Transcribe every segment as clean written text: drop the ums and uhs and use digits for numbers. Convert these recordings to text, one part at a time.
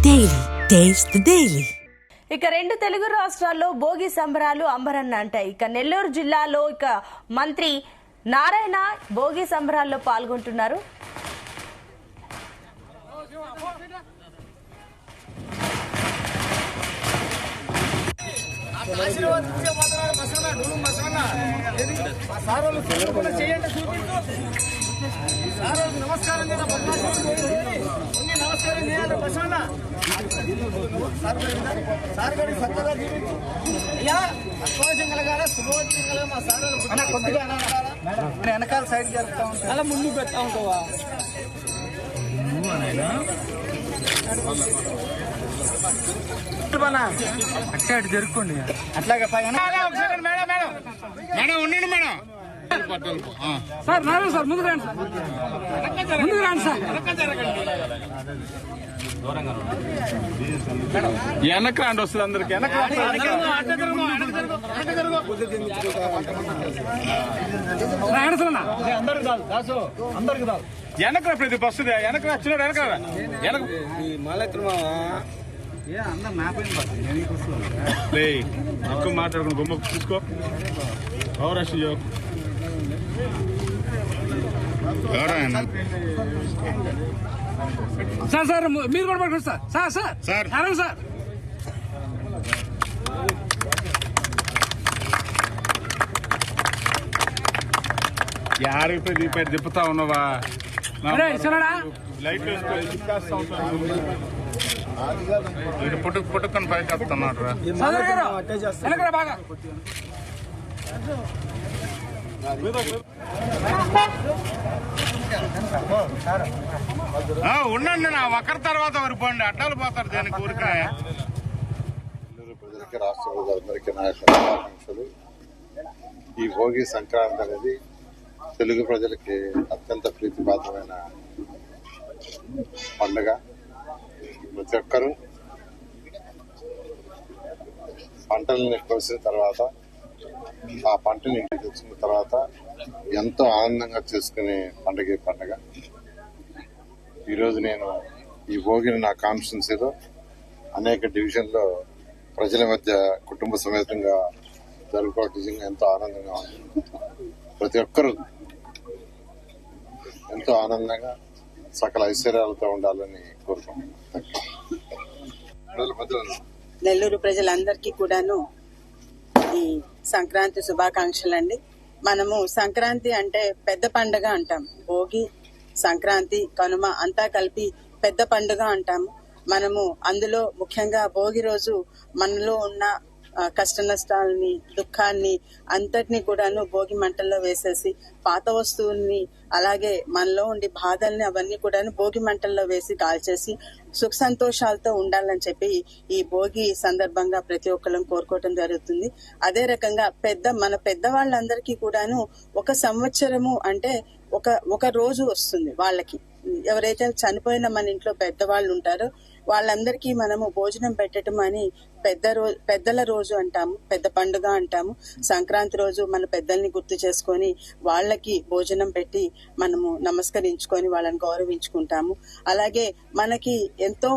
Daily taste the daily. ఇక రెండు తెలుగు రాష్ట్రాల్లో భోగి సంబరాలు అంబరన్న అంటాయి. ఇక నెల్లూరు జిల్లాలో మంత్రి నారాయణ భోగి సంబరాల్లో పాల్గొంటున్నారు. నమస్కారం చేయాలి బసవన్న సార్ గారి సత్యగా జీవించు అయ్యా సంతోషం కలగాల శుభోదయం కలగా మా సార్ కొద్దిగా వెనకాల సైడ్ జరుపుతా ఉంటా అలా ముందు పెడతా ఉంటావా అట్టే అటు జరుపుకోండి అట్లాగే మేడం మేడం మేడం ఉండండి మేడం సార్ నారాయణ సార్ ముందుకు రండి సార్ ముందుకు రండి సార్ వెనక రండి వస్తుంది అందరికి అందరికి కాదు దాసు అందరికి కాదు వెనక ప్రతి బస్సు వెనక వచ్చినాడు వెనక వెనక అందరు నా పైన ఎక్కువ మాట్లాడుకుని బొమ్మ చూసుకో పౌరాష్ట్ర సార్ సార్ మీరు కూడా పడుకోండి sir sir sir sir sir sir యాడికి దీపాయి తిప్పుతా ఉన్నావా లైట్ పుట్టుకొని పైకి వస్తున్నాడు బాగా ఉండండి నా ఒకరి తర్వాత వరిపోండి అడ్డాలు పోతారు దానికి ఊరికాయ. ప్రజలకి రాష్ట్ర ప్రజలందరికీ నా యొక్క శుభాకాంక్షలు. ఈ భోగి సంక్రాంతి అనేది తెలుగు ప్రజలకి అత్యంత ప్రీతిపాత్రమైన పండుగ. ప్రతి ఒక్కరూ పంటలను కోసిన తర్వాత ఆ పంటని ఇంటికి తెచ్చుకున్న తర్వాత ఎంతో ఆనందంగా చేసుకునే పండుగ ఈ పండుగ. ఈరోజు నేను ఈ భోగిని నా కాన్స్టిట్యున్సీలో అనేక డివిజన్లో ప్రజల మధ్య కుటుంబ సమేతంగా జరుపుకోవడం నిజంగా ఎంతో ఆనందంగా ఉంది. ప్రతి ఒక్కరూ ఎంతో ఆనందంగా సకల ఐశ్వర్యాలతో ఉండాలని కోరుకుంటున్నాను. నెల్లూరు ప్రజలందరికీ కూడాను ఈ సంక్రాంతి శుభాకాంక్షలు అండి. మనము సంక్రాంతి అంటే పెద్ద పండుగ అంటాం. భోగి, సంక్రాంతి, కనుమ అంతా కలిపి పెద్ద పండుగ అంటాము. మనము అందులో ముఖ్యంగా భోగి రోజు మనలో ఉన్న కష్ట నష్టాలని, దుఃఖాన్ని అంతటినీ కూడాను భోగి మంటల్లో వేసేసి పాత వస్తువుల్ని అలాగే మనలో ఉండి బాధల్ని అవన్నీ కూడాను భోగి మంటల్లో వేసి కాల్చేసి సుఖ సంతోషాలతో ఉండాలని చెప్పి ఈ భోగి సందర్భంగా ప్రతి ఒక్కళ్ళం కోరుకోవటం జరుగుతుంది. అదే రకంగా మన పెద్దవాళ్ళందరికీ కూడాను ఒక సంవత్సరము అంటే ఒక రోజు వస్తుంది వాళ్ళకి. ఎవరైతే చనిపోయిన మన ఇంట్లో పెద్దవాళ్ళు ఉంటారో వాళ్ళందరికీ మనము భోజనం పెట్టడం అని పెద్దల రోజు అంటాము, పెద్ద పండుగ అంటాము. సంక్రాంతి రోజు మన పెద్దల్ని గుర్తు చేసుకొని వాళ్ళకి భోజనం పెట్టి మనము నమస్కరించుకొని వాళ్ళని గౌరవించుకుంటాము. అలాగే మనకి ఎంతో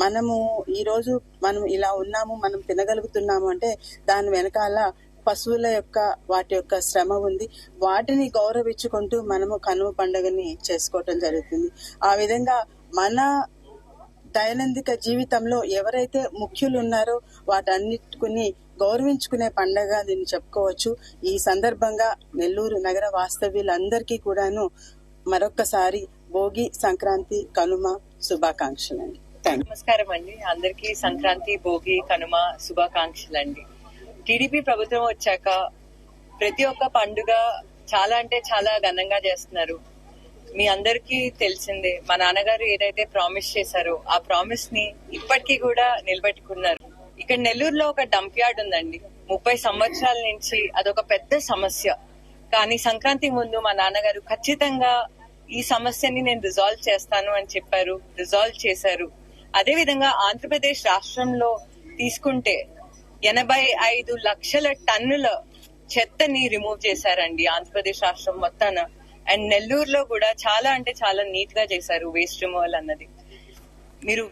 మనము ఈ రోజు మనం ఇలా ఉన్నాము, మనం తినగలుగుతున్నాము అంటే దాని వెనకాల పశువుల యొక్క వాటి యొక్క శ్రమ ఉంది. వాటిని గౌరవించుకుంటూ మనము కనుమ పండుగని చేసుకోవటం జరుగుతుంది. ఆ విధంగా మన దైనందిక జీవితంలో ఎవరైతే ముఖ్యులు ఉన్నారో వాటన్నిటిని గౌరవించుకునే పండుగ దీన్ని చెప్పుకోవచ్చు. ఈ సందర్భంగా నెల్లూరు నగర వాస్తవ్యులందరికీ కూడాను మరొక్కసారి భోగి, సంక్రాంతి, కనుమ శుభాకాంక్షలు అండి. నమస్కారం అండి. అందరికీ సంక్రాంతి, భోగి, కనుమ శుభాకాంక్షలు అండి. టీడీపీ ప్రభుత్వం వచ్చాక ప్రతి ఒక్క పండుగ చాలా అంటే చాలా ఘనంగా చేస్తున్నారు. మీ అందరికీ తెలిసిందే, మా నాన్నగారు ఏదైతే ప్రామిస్ చేశారో ఆ ప్రామిస్ ని ఇప్పటికీ కూడా నిలబెట్టుకున్నారు. ఇక్కడ నెల్లూరులో ఒక డంప్ యార్డ్ ఉందండి. 30 సంవత్సరాల నుంచి అదొక పెద్ద సమస్య. కానీ సంక్రాంతి ముందు మా నాన్నగారు ఖచ్చితంగా ఈ సమస్యని నేను రిజాల్వ్ చేస్తాను అని చెప్పారు, రిజాల్వ్ చేశారు. అదే విధంగా ఆంధ్రప్రదేశ్ రాష్ట్రంలో తీసుకుంటే 85 లక్షల టన్నుల చెత్తని రిమూవ్ చేశారండి ఆంధ్రప్రదేశ్ రాష్ట్రం మొత్తాన. అండ్ నెల్లూరులో కూడా చాలా అంటే చాలా నీట్ గా చేశారు వేస్ట్ రిమూవల్ అన్నది. మీరు